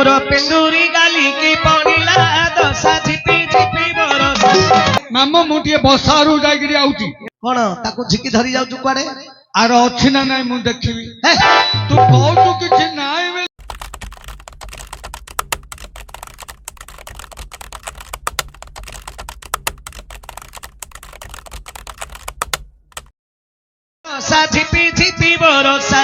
मोर पेंदुरी गाली की पड़िला दशा झिपी झिपी बरसा मामो मुटिए बसारू जाइकरी आउची कोन ताको झिकी धरी जाउ कुआडे आर अछि ना नाही मु देखिबी हे तू कहू किछि नाही बे दशा झिपी झिपी बरसा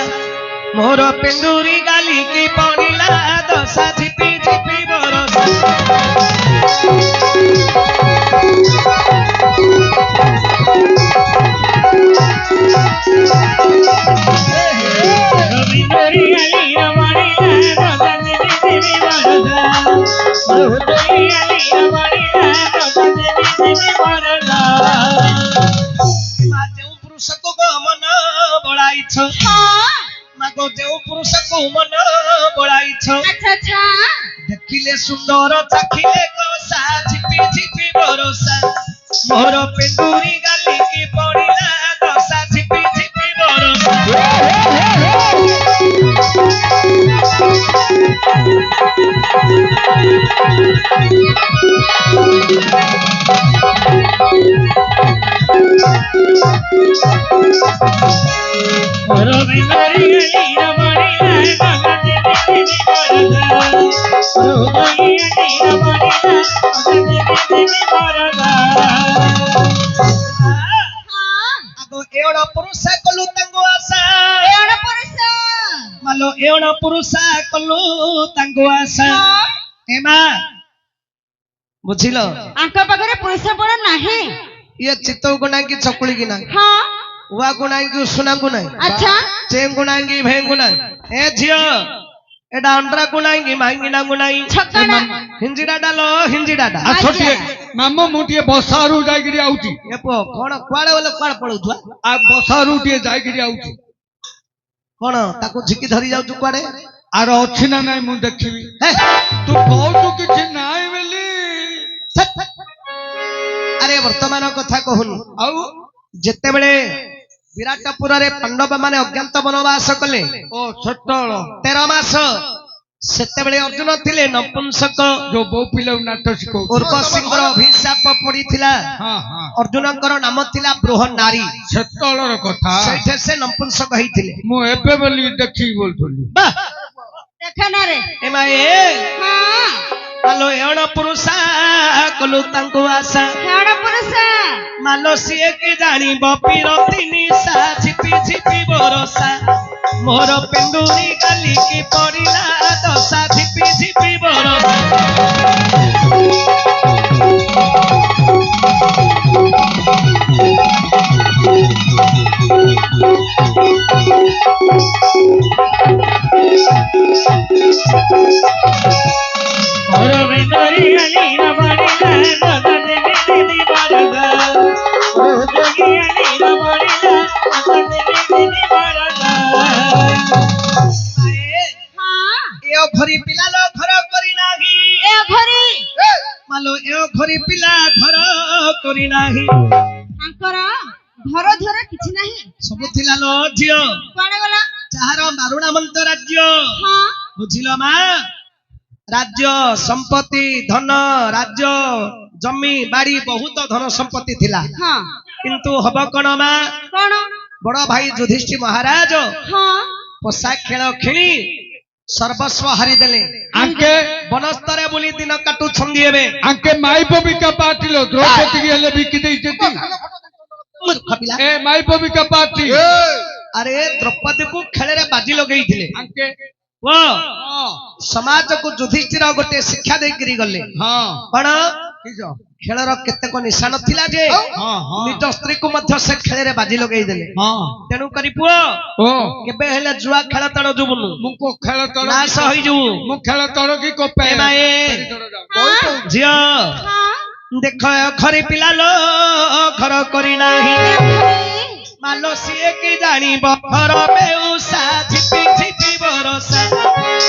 मोर पेंदुरी गाली की पड़िला दशा झिपी झिपी बरसा पुरुषको मन बढाइछ मागो जेउ पुरुषको मन बढाइछ देखिले सुन्दर चाखिले कसा झिपी झिपी बरसा मोर पेंदुरी गाली की पड़िला दशा झिपी झिपी बरसा एवढा पुरुष कलू तांगो आशा मालो एवढा पुरुष कलू तांगो आशा एमा बुझिलो आंका पाखरे पैसा पड़ा नाही ये चित्तौ गुना की चकुली की ना हां वा गुना की सुना गुना अच्छा चेम गुना की भे गुना ए झियो एडा अंडरा गुना की मांगीना गुना छक्काना हिंजिडा डालो हिंजिडा डा छोटिए मामो मुटिए बसारू जाइकरी आउची एपो कोन क्वाडे वाला क्वाड पळुथुआ आ बसारू टिए जाइकरी आउची कोन ताको झिकी धरी जाउ क्वाडे आर अछि ना नाही मु देखिबी हे तू कहू किछि नाही बेली अरे वर्तमान कथा कहून आउ जेते बेले विराटपुर रे पांडव माने अज्ञात वनवास कले ओ सतळ 13 मास सेते बेले अर्जुन थिले नपुंसक जो बो पिलो नाट सिखौ उर्वशींकर अभिशाप पड़ीथिला हां हां अर्जुनकर नाम थिला बृहन्नारी सतळर कथा सेठे से नपुंसक heiथिले मु एबे बोली देखि बोलथुली बा देखना रे एमाए हां मालो एवढा पुरुषा कलू तांको आशा हेड़ा पुरुष मालो सिए की जानी बपिरती निशा झिपी झिपी बरसा मोर पेंदुरी गाली की पड़िला दशा झिपी झिपी बरसा घरी पिला लो घर करी नाही ए घरी मालो ए घरी पिला घर करी नाही आंकर घर धर किछि नाही सब थिला लो झियो कोने गला चाहर मारुणा मंत राज्य हां बुझिलो मा राज्य संपत्ति धन राज्य जमी बाड़ी बहुत धन संपत्ति थिला हां किंतु हब कोन मा कोन बड़ भाई युधिष्ठिर महाराज हां पोशाक खेल खेली सर्वस्व हारी देले आंके बनस्तरे बोली दिन काटू छंदी हेबे आंके माई भूमिका पाटिलो द्रौपदी के ले बिकी दैछती मूर्ख पिला ए माई भूमिका पाटी अरे द्रौपदी को खेल रे बाजी लगेई थिले आंके वो समाज को युधिष्ठिर गोटे शिक्षा दे गिरी गले हां पण किजो खेलर केतेक निशान थिला जे हां हां निज स्त्री को मध्य से खेल रे बाजी लगेई देले हां तेनु करी पुओ ओ केबे हेले जुआ खेल तण जुबुनु मुको खेल तळ नाश होई जु मु खेल तळ की कोपे ए माए जियो हां देख घरी पिला लो घर करी नाही मालो सिए की जानी घर में उषा झिपी झिपी बरसा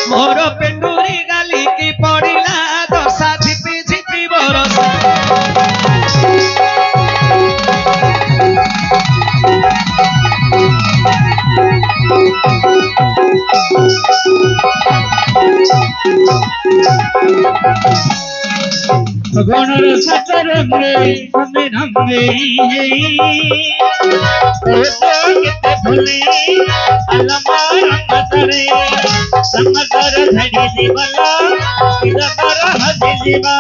मोर पेंडुरी गाली की पड़िला दशा झिपी झिपी बरसा গণর সাতরঙ্গে আমি রঙ্গে কেতে ভুলে আলমা রঙ্গ ধরে রঙ্গধর ধরি দিবলা ইরবর হদি দিবা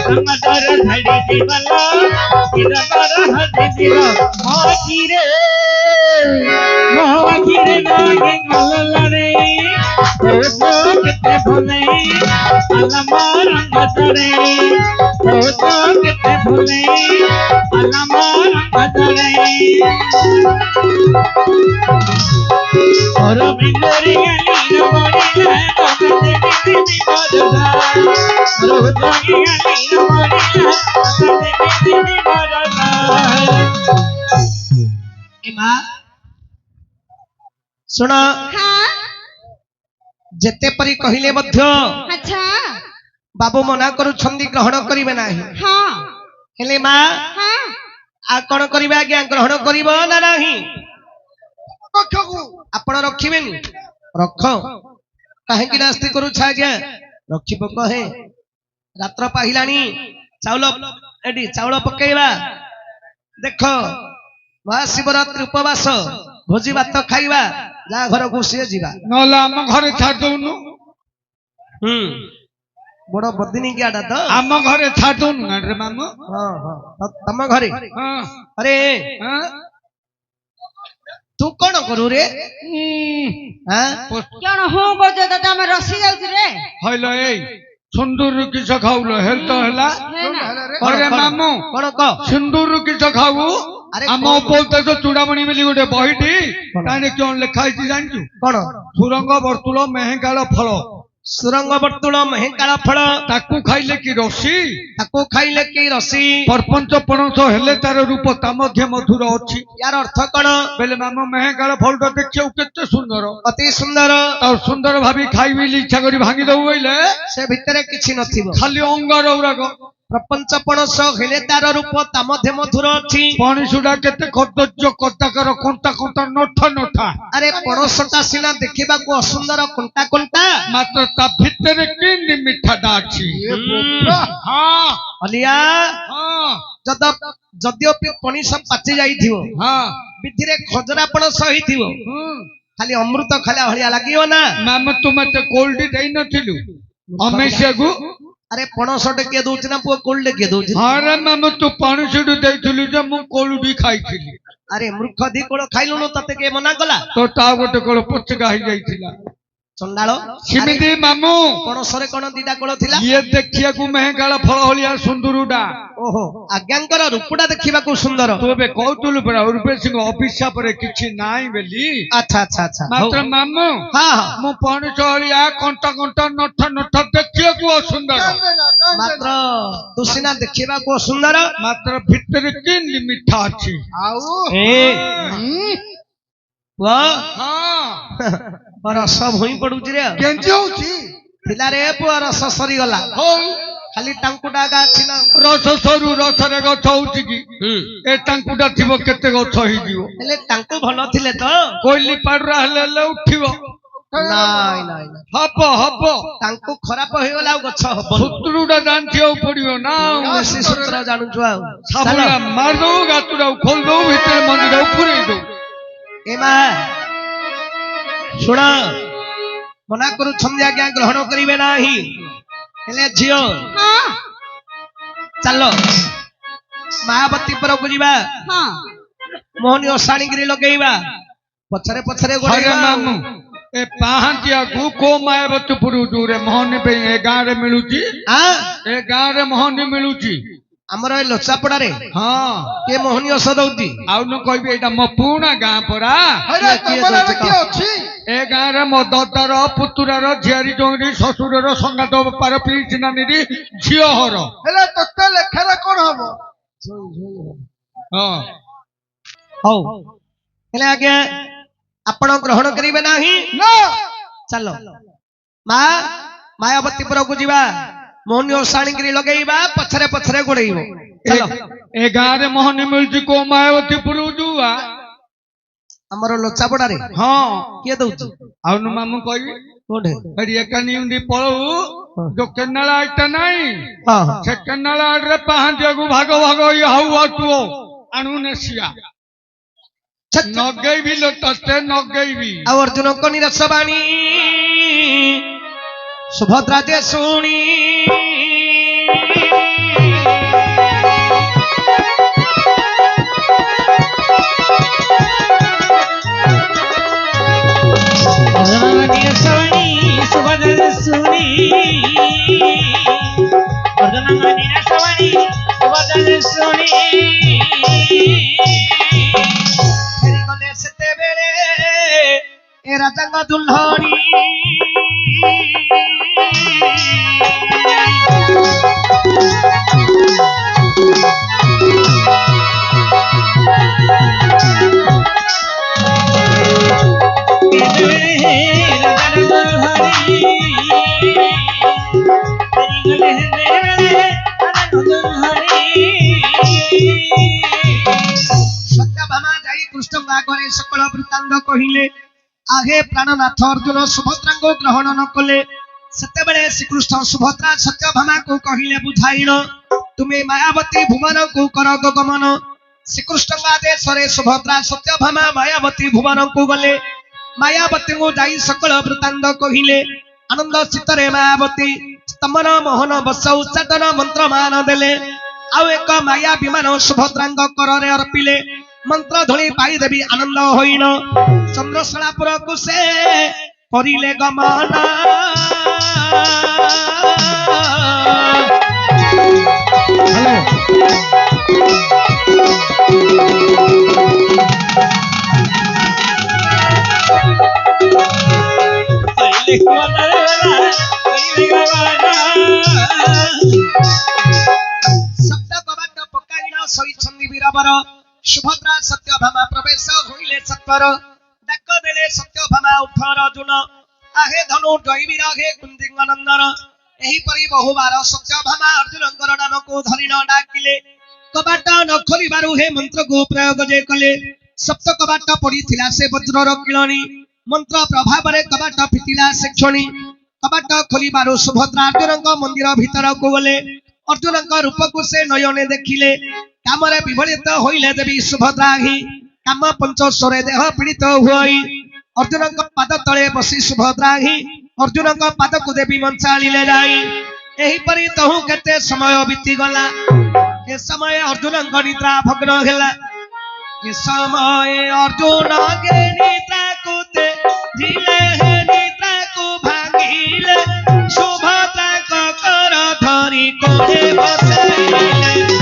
রঙ্গধর ধরি দিবলা ইরবর হদি দিবা মাকিরে নাগে গললরে কেতে ভুলে আলমা রঙ্গ ধরে কেতে ভুলে আলমা রঙ্গ ধরে और बिंदुरी गली न बोलिला तोते बिंदी बजला और बिंदुरी गली न बोलिला तोते बिंदी बजला ए मां सुन हाँ जेते परी कहिले मध्य अच्छा बाबू मना करूछंदी ग्रहण करिवे नाही हाँ हेले मां हाँ आ कोन करिवे आज्ञा ग्रहण करिवो ना नाही आपण रखिबेनी रख काहेकि नास्ति करूछ आज्ञा रखिब कहे रात्र पाहिलानी चाउल एडी चाउल पकेइबा देख महाशिवरात्रि उपवास भोजी भात खाइबा जा घर को सिए जीवा नहले आम घरे छाड़ दउनु बड़ बदिनी कियाडा तो आम घरे छाड़ दउनु रे मामू हां हां तम घरे हां अरे हां तू कौन करू रे हां कौन हो बोझ दादा मैं रसी जाउछ रे हइलो ए सिंदूर किस खाउलो हेल तो हला है ना अरे मामू कौन क सिंदूर किस खाऊ अरे आम कौन? बोलते तो चूड़ामणि मिली गोटे बहिटी काने क्यों लिखा है जानचु कौन सुरंग वर्तुल मेहेंगाल फल सुरंग वर्तुल मेहेंकाळ फळ ताकू खाइले कि रसी ताको खाइले की रसी परपंच पणस हेले तार रूप ता मध्य मधुर अछि यार अर्थ कौन बेले मामू मेहेंगाल फलटा देखियो केते सुंदर अति सुंदर और सुंदर भाभी खाइबी इच्छा करी भांगी दउ बोइले से भितरे किछि नथिबो खाली अंगार उराग प्रपंच पणस हेले तार रूप ता मध्य मधुर अछि पानी सुडा केते कदज्य कदाकर कोंता कोंता नोठा नोठा अरे पणसटा सिना देखिबा को असुंदर कोंटा कोंटा मात्र ता भितरे किंदी मिठाटा अछि हां अलिया हां जद्यपि पणिस पाचि जाइथिबो हां विधिरे खजरा पणस होइथिबो खाली अमृत खाला हलिया लागियो ना मामा तू मते कोल्ड देई नथिलु अमेशगु अरे पणसटे के दउछ ना पुओ कोल्ड के दउछ हां रे मामा तू पानी सुडु देइथिलु जे मु कोल्डी खाइथिलि अरे मूर्ख दी कोळ खाइलुनु तते के मना कला तो ता गोटे कोळ पचका होई जाइथिला चंडालो सिमिदी मामू पणसरे कोन दीटा कोळ थिला ये देखिया को मेहगाल फल होलिया सुंदरुडा ओहो आज्ञांकर रूपडा देखिबा को सुंदर तू बे कहतुलु परा उर्वे सिंह अभिशाप रे किछि नाइ बेली अच्छा अच्छा अच्छा मात्र मामू हां हां मु पानी चलिया कंटा कंटा नठ नठ देखिया को सुंदर मात्र तुसिना देखिबा को सुंदर मात्र भितर किन मिठा अछि आउ ए वाह हां रस भुई पडुची रे केंजे होछि थिला रे पुआ रस सरी गला हो खाली टांकुटा गाछि ना रस सरू रस रे गछ होछि की ए टांकुटा थिबो केते गछ होई दियो हेले टांकु भलो थिले तो कोइली पाडरा हेले उठिबो नाइ नाइ हब हब टांकु खराब होई गला गछ हबो सूत्रुडा जानथियो पडियो ना बेसी सूत्र जानु छु आ साबुला मार दो गातुडा खोल दो भीतर मंदिर पुरै दो एमा सुना मना करू छंदी आज्ञा ग्रहण करिवे नाही हेले झियो हाँ चलो महावती पर बुझिबा हाँ मोहनी ओसाणी गिरी लगेइबा पछरे पछरे हरे गोड़ेइबा मामू ए पाहंतिया गु को मायावती पुरु दूरे मोहन पे ए गां रे मिलुची आ ए गां रे मोहन मिलुची हमर ए लोचापड़ा रे हां के मोहनी ओसा दउती आउ न कहबे एटा म पूना गां परा अरे तमला रे के अछि ए गां रे म ददर पुतुरार झियारी जोंगी ससुरर संगात पार पीछनानी री झियो हर हेले तत्ते लेखरा कोन हबो हां हौ हेले आज्ञा आपण ग्रहण करिवे नाही ना चलो मा मायावती पर को जीवा मोहनी ओसाणी गिरी लगेइबा पछरे पछरे गोड़ेइबो चलो ए गां रे मोहन मिलुची को मायावती पुरु जुआ हमर लोचापड़ा रे हां के दउची आउ न मामू कहबी କୋଉଠି ଏଠି ଏକାନି ଉଣ୍ଡି ପଳଉ ଯୋଉ କେନାଳ ଆଇଟା ନାଇଁ ହଁ ହଁ ସେ କେନାଳ ଆଡରେ ପାହାନ୍ତିଆକୁ ଭାଗ ଭାଗ ଇଏ ହଉ ଆଟୁଅ ଆଣୁ ନେସିଆ ଛେ- ନଗେଇବି ଲୋ ତତେ ନଗେଇବି ଆଉ ଅର୍ଜୁନଙ୍କ ନିରସ ବାଣୀ ସୁଭଦ୍ରା ଯେ ଶୁଣି अर्जुन सवणी सुभद्र सुनी अर्जुन सवणी सुभद्र सुनी ଫେରିଗଲେ ସେତେବେଳେ ଏ ରାଜାଙ୍କ ଦୁଲ୍ହଣୀ ସତ୍ୟଭାମା ଯାଇ କୃଷ୍ଣଙ୍କ ଆଗରେ ସକଳ ବୃତ୍ତାନ୍ତ କହିଲେ ଆଗେ ପ୍ରାଣନାଥ ଅର୍ଜୁନ ସୁଭଦ୍ରାଙ୍କୁ ଗ୍ରହଣ ନ କଲେ ସେତେବେଳେ ଶ୍ରୀକୃଷ୍ଣ ସୁଭଦ୍ରା ସତ୍ୟଭାମାକୁ କହିଲେ ବୁଝାଇଣ ତୁମେ ମାୟାବତୀ ଭୁବନକୁ କର ଗମନ ଶ୍ରୀକୃଷ୍ଣଙ୍କ ଆଦେଶରେ ସୁଭଦ୍ରା ସତ୍ୟଭାମା ମାୟାବତୀ ଭୁବନକୁ ଗଲେ ମାୟାବତୀଙ୍କୁ ଯାଇ ସକଳ ବୃତ୍ତାନ୍ତ କହିଲେ ଆନନ୍ଦ ଚିତ୍ତରେ ମାୟାବତୀ ସ୍ତମନ ମୋହନ ବସ ଉଚ୍ଚାଟନ ମନ୍ତ୍ରମାନ ଦେଲେ ଆଉ ଏକ ମାୟା ବିମାନ ସୁଭଦ୍ରାଙ୍କ କରରେ ଅର୍ପିଲେ ମନ୍ତ୍ର ଧୂଳି ପାଇଦେବି ଆନନ୍ଦ ହୋଇଣ ଚନ୍ଦ୍ରଶଳାପୁରକୁ ସେ କରିଲେ ଗମନ ଶବ୍ଦ କବାଟ ପକାଇଣ ଶୋଇଛନ୍ତି ବୀରବର ସୁଭଦ୍ରା ସତ୍ୟଭାମା ପ୍ରବେଶ ହୋଇଲେ ସତ୍ୱର ଡାକ ଦେଲେ ସତ୍ୟଭାମା ଉଠର ଅର୍ଜୁନ ଆହେ ଧନୁ ଜୈବୀର ହେ କୁନ୍ଦିଙ୍କ ନନ୍ଦନ ଏହିପରି ବହୁବାର ସତ୍ୟଭାମା ଅର୍ଜୁନଙ୍କର ନାମକୁ ଧରିଣ ଡାକିଲେ କବାଟ ନ ଖୋଲିବାରୁ ହେ ମନ୍ତ୍ରକୁ ପ୍ରୟୋଗ ଯେ କଲେ ସପ୍ତ କବାଟ ପଡିଥିଲା ସେ ବଜ୍ରର କିଳଣୀ ମନ୍ତ୍ର ପ୍ରଭାବରେ କବାଟ ଫିଟିଲା ସେ କ୍ଷଣି କବାଟ ଖୋଲିବାରୁ ସୁଭଦ୍ରା ଅର୍ଜୁନଙ୍କ ମନ୍ଦିର ଭିତରକୁ ଗଲେ ଅର୍ଜୁନଙ୍କ ରୂପକୁ ସେ ନୟନେ ଦେଖିଲେ କାମରେ ବିଭଳିତ ହୋଇଲେ ଦେବୀ ସୁଭଦ୍ରା ହିଁ କାମ ପଞ୍ଚସ୍ୱରେ ଦେହ ପୀଡ଼ିତ ହୋଇ ଅର୍ଜୁନଙ୍କ ପାଦ ତଳେ ବସି ସୁଭଦ୍ରା ହିଁ ଅର୍ଜୁନଙ୍କ ପାଦକୁ ଦେବୀ ମଞ୍ଚାଳିଲେ ଯାଇ ଏହିପରି ତହୁ କେତେ ସମୟ ବିତିଗଲା ଏ ସମୟ ଅର୍ଜୁନଙ୍କ ନିଦ୍ରା ଭଗ୍ନ ହେଲା ଏ ସମୟ ଅର୍ଜୁନ ନିଦ୍ରାକୁ ଧିଲେ ନିଦ୍ରାକୁ ଭାଙ୍ଗିଲେ ସୁଭଦ୍ରାଙ୍କ କର ଧରି କୋଳେ ବସାଇଲେ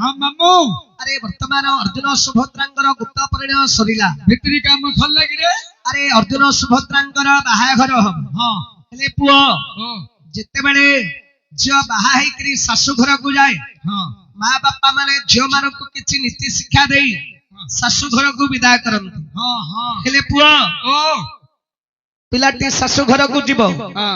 ହଁ ମାମୁ ଆରେ ବର୍ତ୍ତମାନ ଅର୍ଜୁନ ସୁଭଦ୍ରାଙ୍କର ଗୁପ୍ତ ପରିଣୟ ସରିଲା ଭିତରି କାମ ସରିଲା କିରେ ଆରେ ଅର୍ଜୁନ ସୁଭଦ୍ରାଙ୍କର ବାହାଘର ହବ ହଁ ହେଲେ ପୁଅ ହଁ ଯେତେବେଳେ ଝିଅ ବାହା ହେଇକରି ଶାଶୁ ଘରକୁ ଯାଏ ହଁ ମା ବାପା ମାନେ ଝିଅ ମାନଙ୍କୁ କିଛି ନୀତି ଶିକ୍ଷା ଦେଇ ଶାଶୁ ଘରକୁ ବିଦା କରନ୍ତି ହଁ ହଁ ହେଲେ ପୁଅ ଓ ପିଲାଟି ଶାଶୁ ଘରକୁ ଯିବ ହଁ